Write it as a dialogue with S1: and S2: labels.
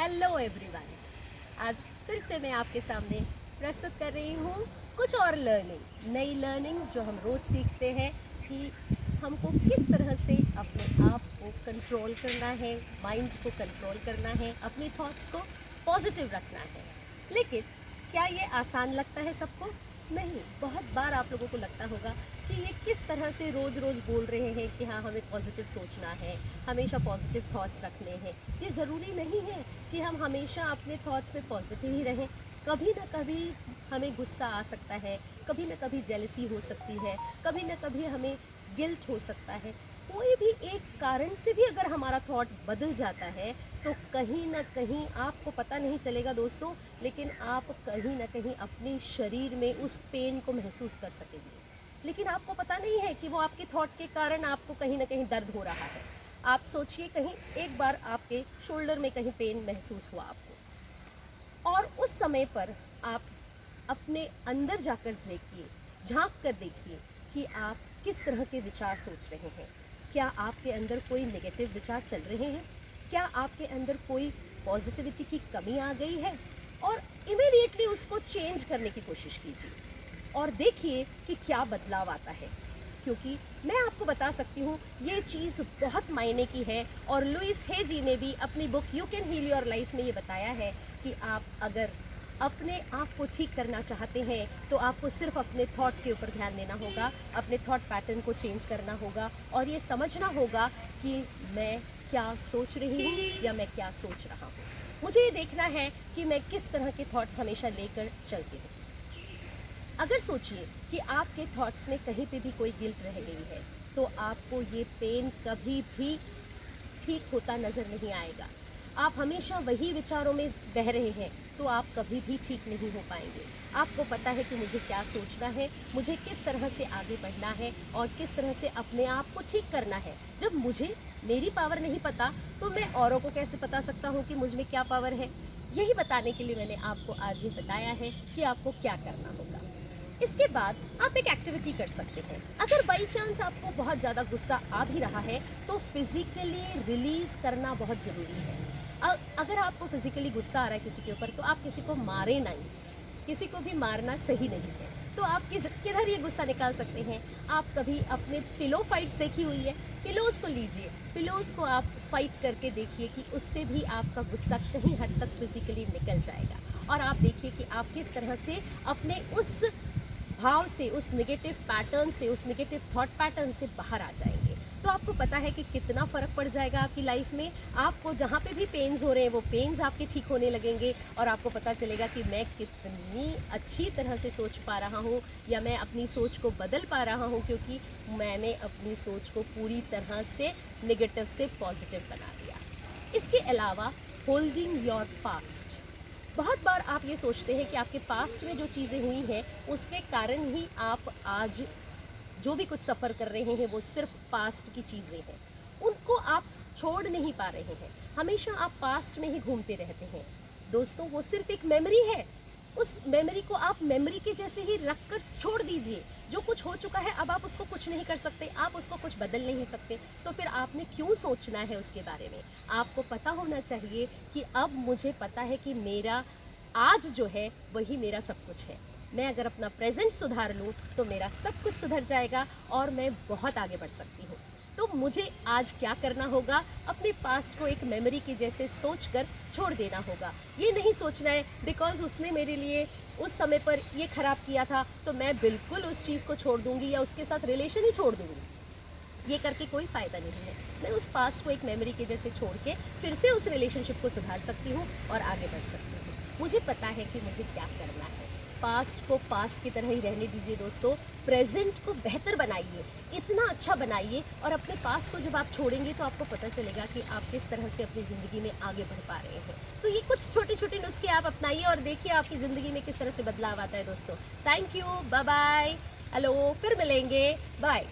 S1: Hello everyone. आज फिर से मैं आपके सामने प्रस्तुत कर रही हूँ कुछ और नई लर्निंग्स जो हम रोज़ सीखते हैं कि हमको किस तरह से अपने आप को कंट्रोल करना है, माइंड को कंट्रोल करना है, अपनी थॉट्स को पॉजिटिव रखना है। लेकिन क्या ये आसान लगता है सबको? नहीं। बहुत बार आप लोगों को लगता होगा कि ये किस तरह से रोज़ रोज़ बोल रहे हैं कि हाँ हमें पॉजिटिव सोचना है, हमेशा पॉजिटिव थॉट्स रखने हैं। ये ज़रूरी नहीं है कि हम हमेशा अपने थॉट्स में पॉजिटिव ही रहें। कभी ना कभी हमें गुस्सा आ सकता है, कभी ना कभी जेलसी हो सकती है, कभी ना कभी हमें गिल्ट हो सकता है। कोई भी एक कारण से भी अगर हमारा थॉट बदल जाता है तो कहीं ना कहीं आपको पता नहीं चलेगा दोस्तों, लेकिन आप कहीं ना कहीं अपने शरीर में उस पेन को महसूस कर सकेंगे। लेकिन आपको पता नहीं है कि वो आपके थॉट के कारण आपको कहीं ना कहीं दर्द हो रहा है। आप सोचिए, कहीं एक बार आपके शोल्डर में कहीं पेन महसूस हुआ आपको, और उस समय पर आप अपने अंदर जाकर देखिए, झांक कर देखिए कि आप किस तरह के विचार सोच रहे हैं। क्या आपके अंदर कोई नेगेटिव विचार चल रहे हैं? क्या आपके अंदर कोई पॉजिटिविटी की कमी आ गई है? और इमीडिएटली उसको चेंज करने की कोशिश कीजिए और देखिए कि क्या बदलाव आता है। क्योंकि मैं आपको बता सकती हूँ ये चीज़ बहुत मायने की है, और लुइस हे जी ने भी अपनी book you can heal your life में ये बताया है कि आप अगर अपने आप को ठीक करना चाहते हैं तो आपको सिर्फ अपने थॉट के ऊपर ध्यान देना होगा, अपने थॉट पैटर्न को चेंज करना होगा और ये समझना होगा कि मैं क्या सोच रही हूँ या मैं क्या सोच रहा हूँ। मुझे ये देखना है कि मैं किस तरह के थॉट्स हमेशा लेकर चलती हूँ। अगर सोचिए कि आपके थॉट्स में कहीं पे भी कोई गिल्ट रह गई है तो आपको ये पेन कभी भी ठीक होता नज़र नहीं आएगा। आप हमेशा वही विचारों में बह रहे हैं तो आप कभी भी ठीक नहीं हो पाएंगे। आपको पता है कि मुझे क्या सोचना है, मुझे किस तरह से आगे बढ़ना है और किस तरह से अपने आप को ठीक करना है। जब मुझे मेरी पावर नहीं पता तो मैं औरों को कैसे बता सकता हूँ कि मुझ में क्या पावर है। यही बताने के लिए मैंने आपको आज ये बताया है कि आपको क्या करना होगा। इसके बाद आप एक एक्टिविटी कर सकते हैं। अगर बाई चांस आपको बहुत ज़्यादा गुस्सा आ भी रहा है तो फिज़िकली रिलीज़ करना बहुत ज़रूरी है। अगर आपको फिज़िकली गुस्सा आ रहा है किसी के ऊपर तो आप किसी को मारें नहीं, किसी को भी मारना सही नहीं है। तो आप किधर ये गुस्सा निकाल सकते हैं? आप कभी अपने पिलो फाइट्स देखी हुई है? पिलोज़ को लीजिए, पिलोज़ को आप फाइट करके देखिए कि उससे भी आपका गुस्सा कहीं हद तक फिज़िकली निकल जाएगा। और आप देखिए कि आप किस तरह से अपने उस भाव से, उस नेगेटिव पैटर्न से, उस नेगेटिव थॉट पैटर्न से बाहर आ जाएंगे। तो आपको पता है कि कितना फ़र्क पड़ जाएगा आपकी लाइफ में। आपको जहाँ पे भी पेन्स हो रहे हैं वो पेन्स आपके ठीक होने लगेंगे और आपको पता चलेगा कि मैं कितनी अच्छी तरह से सोच पा रहा हूँ या मैं अपनी सोच को बदल पा रहा हूँ, क्योंकि मैंने अपनी सोच को पूरी तरह से नेगेटिव से पॉजिटिव बना दिया। इसके अलावा होल्डिंग योर पास्ट। बहुत बार आप ये सोचते हैं कि आपके पास्ट में जो चीज़ें हुई हैं उसके कारण ही आप आज जो भी कुछ सफ़र कर रहे हैं वो सिर्फ पास्ट की चीज़ें हैं, उनको आप छोड़ नहीं पा रहे हैं। हमेशा आप पास्ट में ही घूमते रहते हैं। दोस्तों, वो सिर्फ एक मेमोरी है। उस मेमोरी को आप मेमोरी के जैसे ही रख कर छोड़ दीजिए। जो कुछ हो चुका है अब आप उसको कुछ नहीं कर सकते, आप उसको कुछ बदल नहीं सकते, तो फिर आपने क्यों सोचना है उसके बारे में? आपको पता होना चाहिए कि अब मुझे पता है कि मेरा आज जो है वही मेरा सब कुछ है। मैं अगर अपना प्रेजेंट सुधार लूँ तो मेरा सब कुछ सुधर जाएगा और मैं बहुत आगे बढ़ सकती हूँ। तो मुझे आज क्या करना होगा? अपने पास्ट को एक मेमोरी के जैसे सोचकर छोड़ देना होगा। ये नहीं सोचना है बिकॉज़ उसने मेरे लिए उस समय पर ये ख़राब किया था तो मैं बिल्कुल उस चीज़ को छोड़ दूँगी या उसके साथ रिलेशन ही छोड़ दूँगी। ये करके कोई फ़ायदा नहीं है। मैं उस पास्ट को एक मेमोरी के जैसे छोड़ के फिर से उस रिलेशनशिप को सुधार सकती हूँ और आगे बढ़ सकती हूँ। मुझे पता है कि मुझे क्या करना है। पास्ट को पास्ट की तरह ही रहने दीजिए दोस्तों। प्रेजेंट को बेहतर बनाइए, इतना अच्छा बनाइए, और अपने पास्ट को जब आप छोड़ेंगे तो आपको पता चलेगा कि आप किस तरह से अपनी ज़िंदगी में आगे बढ़ पा रहे हैं। तो ये कुछ छोटे छोटे नुस्खे आप अपनाइए और देखिए आपकी ज़िंदगी में किस तरह से बदलाव आता है दोस्तों। Thank you, bye bye, hello, फिर मिलेंगे, बाय।